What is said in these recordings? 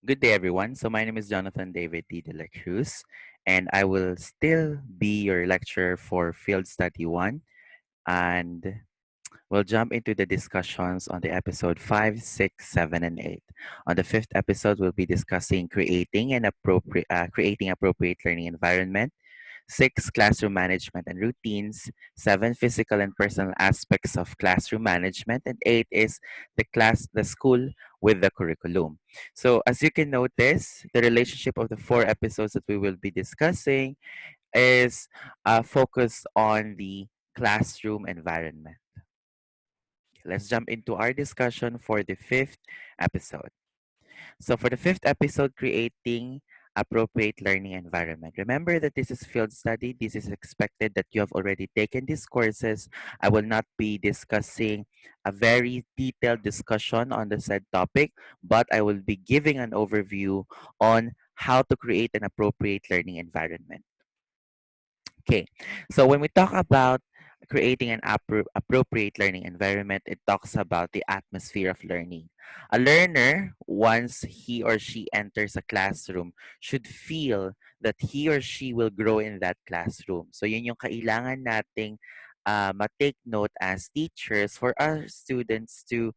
Good day, everyone. So, my name is Jonathan David D. Dela Cruz, and I will still be your lecturer for Field Study 1. And we'll jump into the discussions on the episode 5, 6, 7, and 8. On the fifth episode, we'll be discussing creating appropriate learning environment. 6, classroom management and routines. 7, physical and personal aspects of classroom management. And 8 is the school with the curriculum. So as you can notice, the relationship of the four episodes that we will be discussing is focused on the classroom environment. Let's jump into our discussion for the fifth episode. So for the fifth episode, creating appropriate learning environment. Remember that this is field study. This is expected that you have already taken these courses. I will not be discussing a very detailed discussion on the said topic, but I will be giving an overview on how to create an appropriate learning environment. Okay, so when we talk about creating an appropriate learning environment, it talks about the atmosphere of learning. A learner, once he or she enters a classroom, should feel that he or she will grow in that classroom. So yun yung kailangan nating ma-take note as teachers for our students to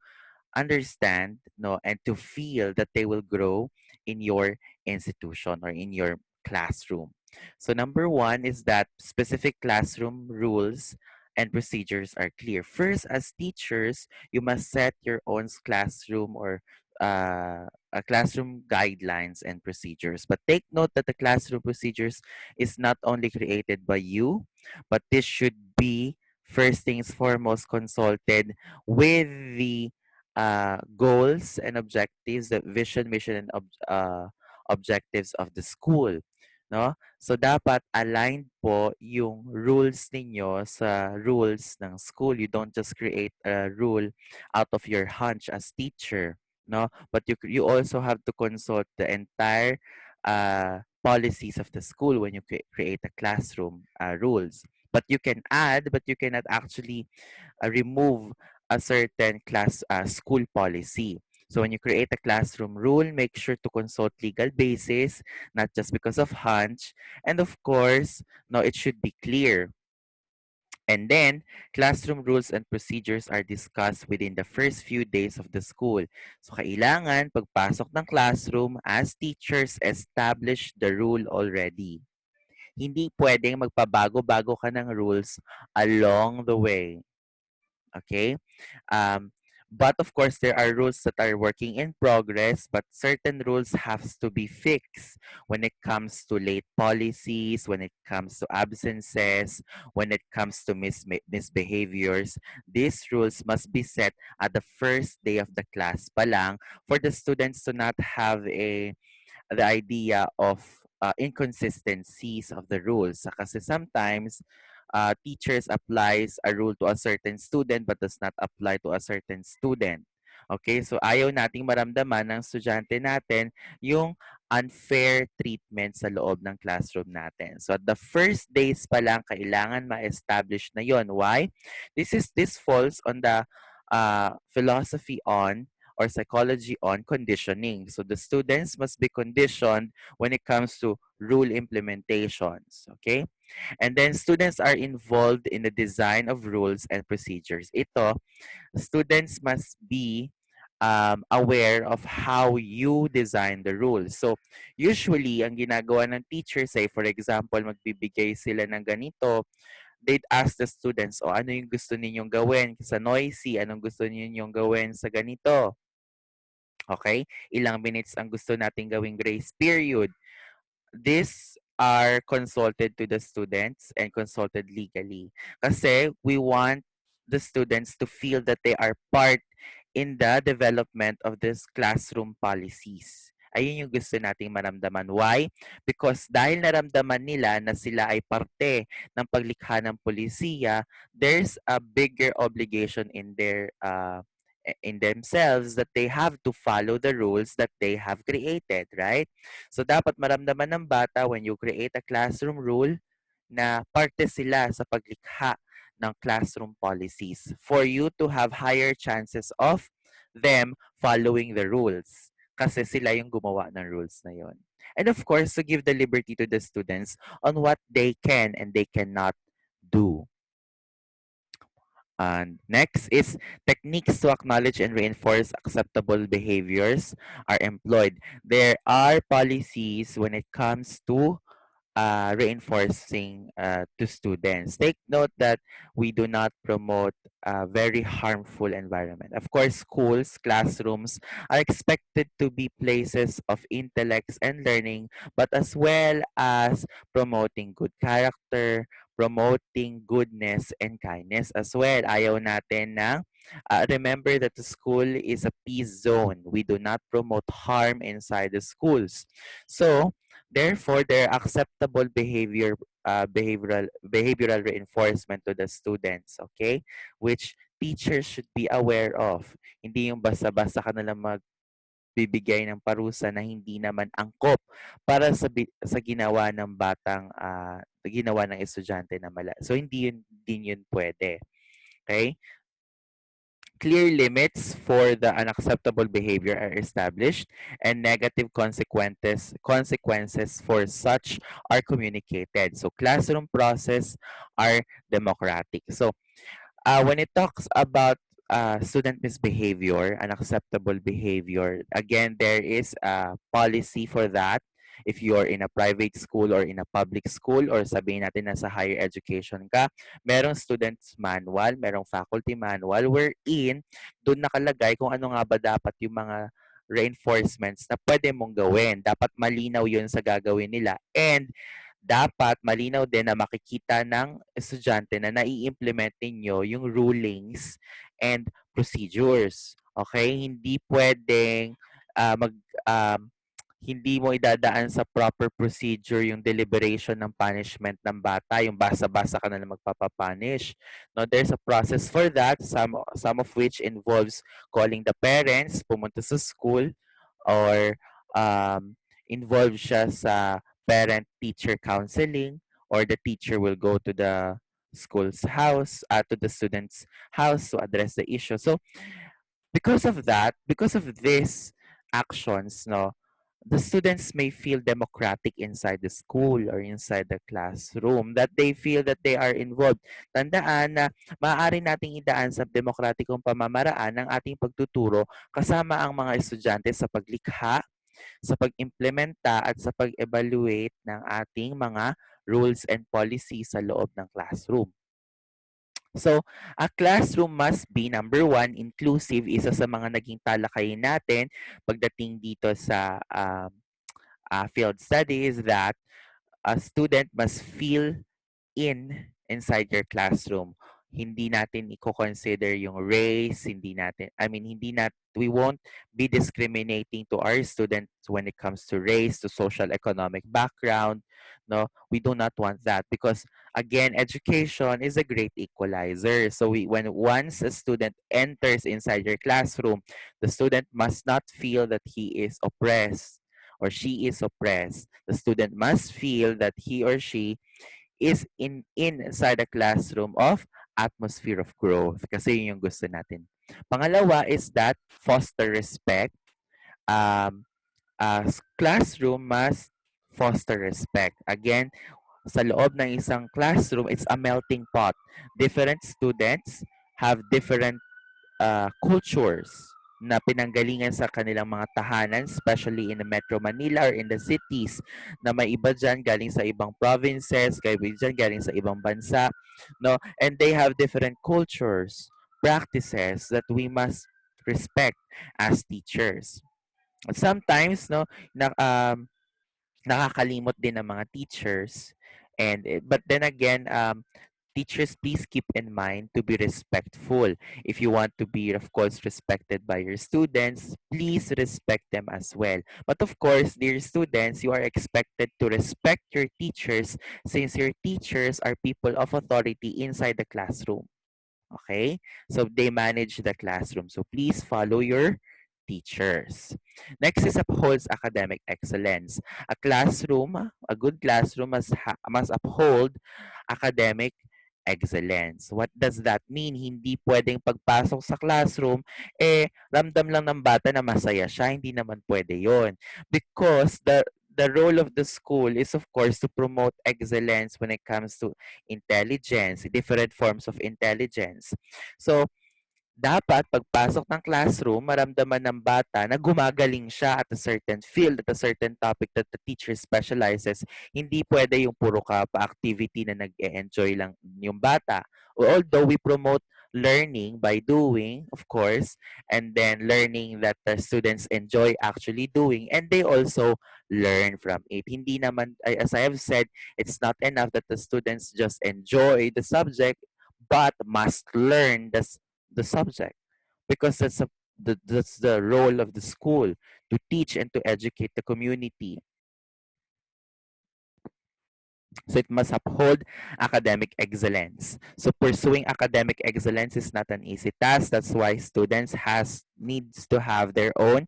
understand, no, and to feel that they will grow in your institution or in your classroom. So number one is that specific classroom rules and procedures are clear. First, as teachers, you must set your own classroom or classroom guidelines and procedures. But take note that the classroom procedures is not only created by you, but this should be first things foremost consulted with the goals and objectives, the vision, mission, and objectives of the school. No? So, dapat aligned po yung rules ninyo sa rules ng school. You don't just create a rule out of your hunch as teacher. No? But you also have to consult the entire policies of the school when you create a classroom rules. But you can add, but you cannot actually remove a certain school policy. So when you create a classroom rule, make sure to consult legal basis, not just because of hunch. And of course, no, it should be clear. And then, classroom rules and procedures are discussed within the first few days of the school. So, kailangan pagpasok ng classroom as teachers, establish the rule already. Hindi pwedeng magpabago-bago ka ng rules along the way. Okay? Um, but of course, there are rules that are working in progress, but certain rules have to be fixed when it comes to late policies, when it comes to absences, when it comes to misbehaviors. These rules must be set at the first day of the class pa lang for the students to not have the idea of inconsistencies of the rules. Kasi sometimes teachers applies a rule to a certain student but does not apply to a certain student. Okay, so ayaw nating maramdaman ng estudyante natin yung unfair treatment sa loob ng classroom natin. So at the first days pa lang, kailangan ma-establish na yon. Why? This falls on the philosophy on or psychology on conditioning. So the students must be conditioned when it comes to rule implementations. Okay? And then students are involved in the design of rules and procedures. Ito, students must be aware of how you design the rules. So, usually, ang ginagawa ng teacher, say, for example, magbibigay sila ng ganito, they'd ask the students, o ano yung gusto ninyong gawin sa noisy, anong gusto ninyong gawin sa ganito. Okay? Ilang minutes ang gusto nating gawing grace period. These are consulted to the students and consulted legally. Kasi we want the students to feel that they are part in the development of this classroom policies. Ayun yung gusto nating maramdaman. Why? Because dahil naramdaman nila na sila ay parte ng paglikha ng polisiya, there's a bigger obligation in themselves that they have to follow the rules that they have created, right? So dapat maramdaman ng bata when you create a classroom rule na parte sila sa paglikha ng classroom policies for you to have higher chances of them following the rules. kasi sila yung gumawa ng rules na yon. And of course, to give the liberty to the students on what they can and they cannot do. And next is techniques to acknowledge and reinforce acceptable behaviors are employed. There are policies when it comes to reinforcing to students. Take note that we do not promote a very harmful environment. Of course, schools, classrooms are expected to be places of intellects and learning, but as well as promoting good character, promoting goodness and kindness as well. Ayaw natin na remember that the school is a peace zone. We do not promote harm inside the schools. So, therefore, there are acceptable behavioral reinforcement to the students, okay? Which teachers should be aware of. Hindi yung basta-basta ka nalang magbibigay ng parusa na hindi naman angkop para sa ginawa ng ginawa ng estudyante na mala. So hindi yun din yun pwede. Okay? Clear limits for the unacceptable behavior are established and negative consequences for such are communicated. So classroom process are democratic. So when it talks about student misbehavior, unacceptable behavior, again, there is a policy for that. If you're in a private school or in a public school or sabihin natin nasa higher education ka, merong student's manual, merong faculty manual wherein doon nakalagay kung ano nga ba dapat yung mga reinforcements na pwede mong gawin. Dapat malinaw yun sa gagawin nila. And dapat malinaw din na makikita ng estudyante na nai-implement ninyo yung rulings and procedures. Okay? Hindi pwedeng mag hindi mo idadaan sa proper procedure yung deliberation ng punishment ng bata, yung basa-basa ka na lang magpapapunish. No, there's a process for that, some of which involves calling the parents, pumunta sa school, or involved siya sa parent-teacher counseling, or the teacher will go to the school's house, to the student's house to address the issue. So, because of that, because of these actions, no, the students may feel democratic inside the school or inside the classroom, that they feel that they are involved. Tandaan na maaari nating idaan sa demokratikong pamamaraan ng ating pagtuturo kasama ang mga estudyante sa paglikha, sa pag-implementa at sa pag-evaluate ng ating mga rules and policies sa loob ng classroom. So, a classroom must be, number one, inclusive. Isa sa mga naging talakayin natin pagdating dito sa field studies, that a student must feel inside your classroom. Hindi natin i-consider yung race, we won't be discriminating to our students when it comes to race, to social economic background. No, we do not want that because again, education is a great equalizer. So when once a student enters inside your classroom, the student must not feel that he is oppressed or she is oppressed. The student must feel that he or she is inside a classroom of atmosphere of growth. Kasi yun yung gusto natin. Pangalawa is that foster respect. Classroom must foster respect. Again, sa loob ng isang classroom, it's a melting pot. Different students have different cultures na pinanggalingan sa kanilang mga tahanan, especially in the Metro Manila or in the cities, na may iba dyan galing sa ibang provinces, kaya dyan galing sa ibang bansa, no? And they have different cultures, practices that we must respect as teachers. Sometimes, no, nakakalimot din ng mga teachers, but then again, teachers, please keep in mind to be respectful. If you want to be, of course, respected by your students, please respect them as well. But of course, dear students, you are expected to respect your teachers since your teachers are people of authority inside the classroom. Okay? So they manage the classroom. So please follow your teachers. Next is upholds academic excellence. A good classroom must uphold academic excellence. What does that mean? Hindi pwedeng pagpasok sa classroom, ramdam lang ng bata na masaya siya. Hindi naman pwede yon. Because the role of the school is of course to promote excellence when it comes to intelligence, different forms of intelligence. So, dapat pagpasok ng classroom, maramdaman ng bata na gumagaling siya at a certain field, at a certain topic that the teacher specializes. Hindi pwede yung puro ka pa-activity na nag-e-enjoy lang yung bata. Although we promote learning by doing, of course, and then learning that the students enjoy actually doing, and they also learn from it. Hindi naman, as I have said, it's not enough that the students just enjoy the subject, but must learn the subject, because that's the role of the school, to teach and to educate the community. So it must uphold academic excellence. So pursuing academic excellence is not an easy task. That's why students has needs to have their own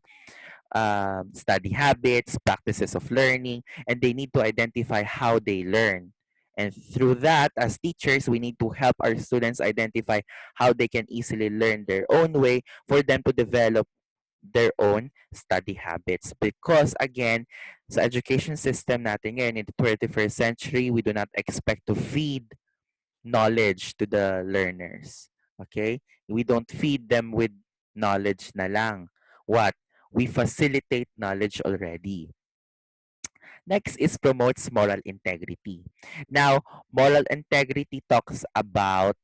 study habits, practices of learning, and they need to identify how they learn. And through that, as teachers, we need to help our students identify how they can easily learn their own way for them to develop their own study habits. Because again, sa education system natin ngayon in the 21st century, we do not expect to feed knowledge to the learners. Okay? We don't feed them with knowledge na lang. What? We facilitate knowledge already. Next is promotes moral integrity. Now, moral integrity talks about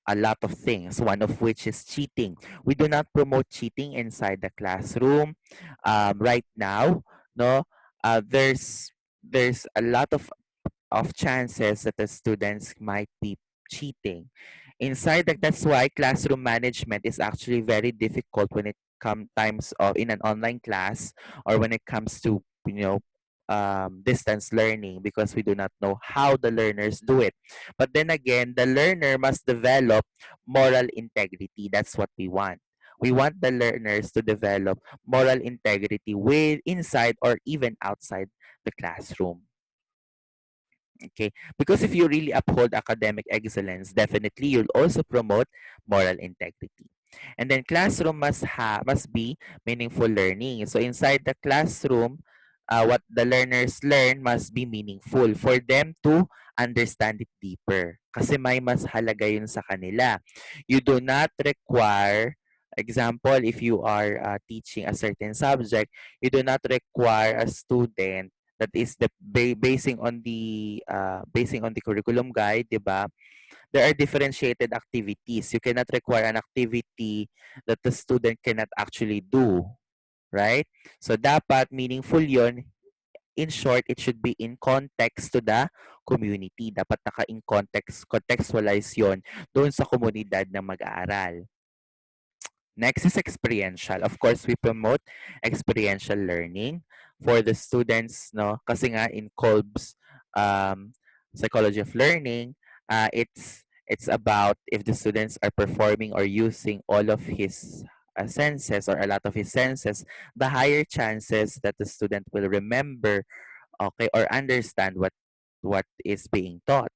a lot of things, one of which is cheating. We do not promote cheating inside the classroom. Right now, no, there's a lot of chances that the students might be cheating. That's why classroom management is actually very difficult when it comes times of in an online class, or when it comes to distance learning, because we do not know how the learners do it. But then again, the learner must develop moral integrity. That's what we want. We want the learners to develop moral integrity with inside or even outside the classroom. Okay, because if you really uphold academic excellence, definitely you'll also promote moral integrity. And then classroom must be meaningful learning. So inside the classroom, what the learners learn must be meaningful for them to understand it deeper. Kasi may mas halaga yun sa kanila. You do not require, example, if you are teaching a certain subject, you do not require a student that is basing on the curriculum guide, 'di ba? There are differentiated activities. You cannot require an activity that the student cannot actually do, right? So dapat meaningful 'yon. In short, it should be in context to the community. Dapat naka-in contextualize 'yon doon sa komunidad ng mag-aaral. Next is experiential. Of course, we promote experiential learning for the students, no? Kasi nga in Kolb's psychology of learning, it's about if the students are performing or using all of his senses, or a lot of his senses, the higher chances that the student will remember, okay, or understand what is being taught.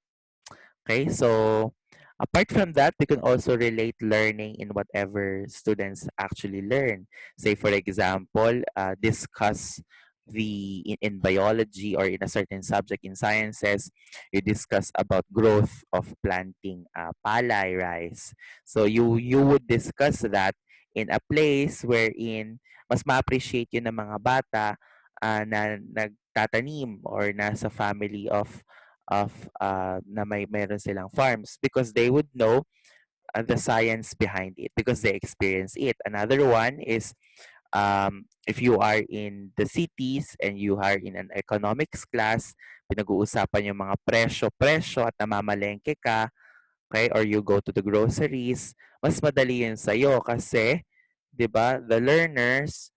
Okay, so apart from that, we can also relate learning in whatever students actually learn. Say, for example, discuss in biology, or in a certain subject in sciences, you discuss about growth of planting palay rice. So you would discuss that in a place wherein mas ma-appreciate yun ng mga bata na nagtatanim or nasa family of na meron silang farms, because they would know the science behind it because they experience it. Another one is if you are in the cities and you are in an economics class, pinag-uusapan yung mga presyo at namamalengke ka, okay, or you go to the groceries, mas madali yun sa'yo kasi, di ba, the learners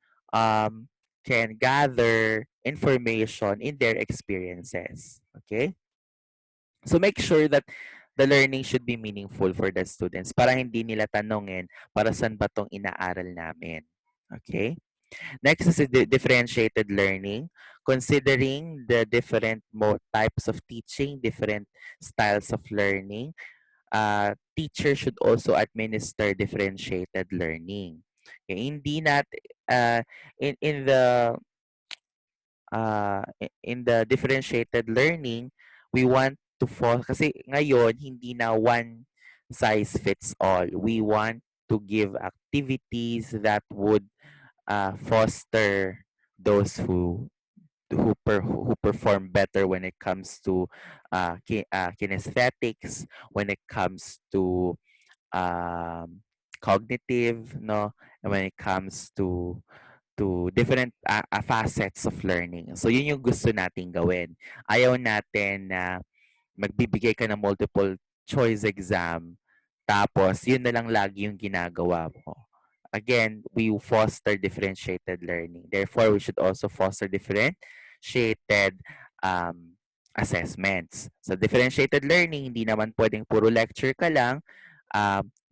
can gather information in their experiences. Okay? So make sure that the learning should be meaningful for the students para hindi nila tanongin para saan ba tong inaaral namin. Okay? Next is differentiated learning, considering the different types of teaching, different styles of learning. teacher should also administer differentiated learning. Okay, hindi nat uh, in the in the differentiated learning, we want to kasi ngayon hindi na one size fits all. We want to give activities that would foster those who perform better when it comes to kinesthetics, when it comes to um, cognitive, no, and when it comes to different facets of learning. So yun yung gusto nating gawin. Ayaw natin na magbibigay ka ng multiple choice exam, tapos yun na lang lagi yung ginagawa mo. Again, we foster differentiated learning. Therefore, we should also foster differentiated um, assessments. So, differentiated learning, hindi naman pwedeng puro lecture ka lang.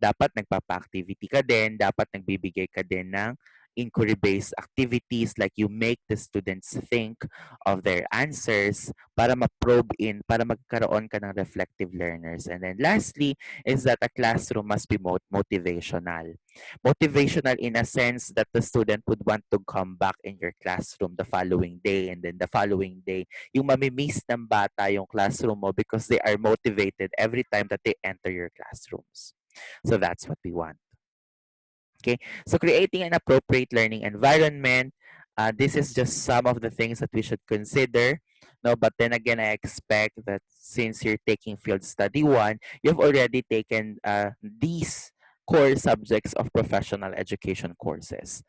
Dapat nagpapa-activity ka din. Dapat nagbibigay ka din ng inquiry-based activities like you make the students think of their answers para ma-probe in, para magkaroon ka ng reflective learners. And then lastly is that a classroom must be motivational. Motivational in a sense that the student would want to come back in your classroom the following day, and then the following day, yung mamimiss ng bata yung classroom mo because they are motivated every time that they enter your classrooms. So that's what we want. Okay, so creating an appropriate learning environment. This is just some of the things that we should consider. No, but then again, I expect that since you're taking field study one, you've already taken these core subjects of professional education courses.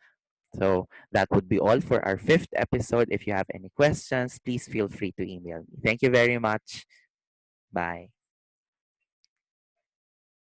So that would be all for our fifth episode. If you have any questions, please feel free to email me. Thank you very much. Bye.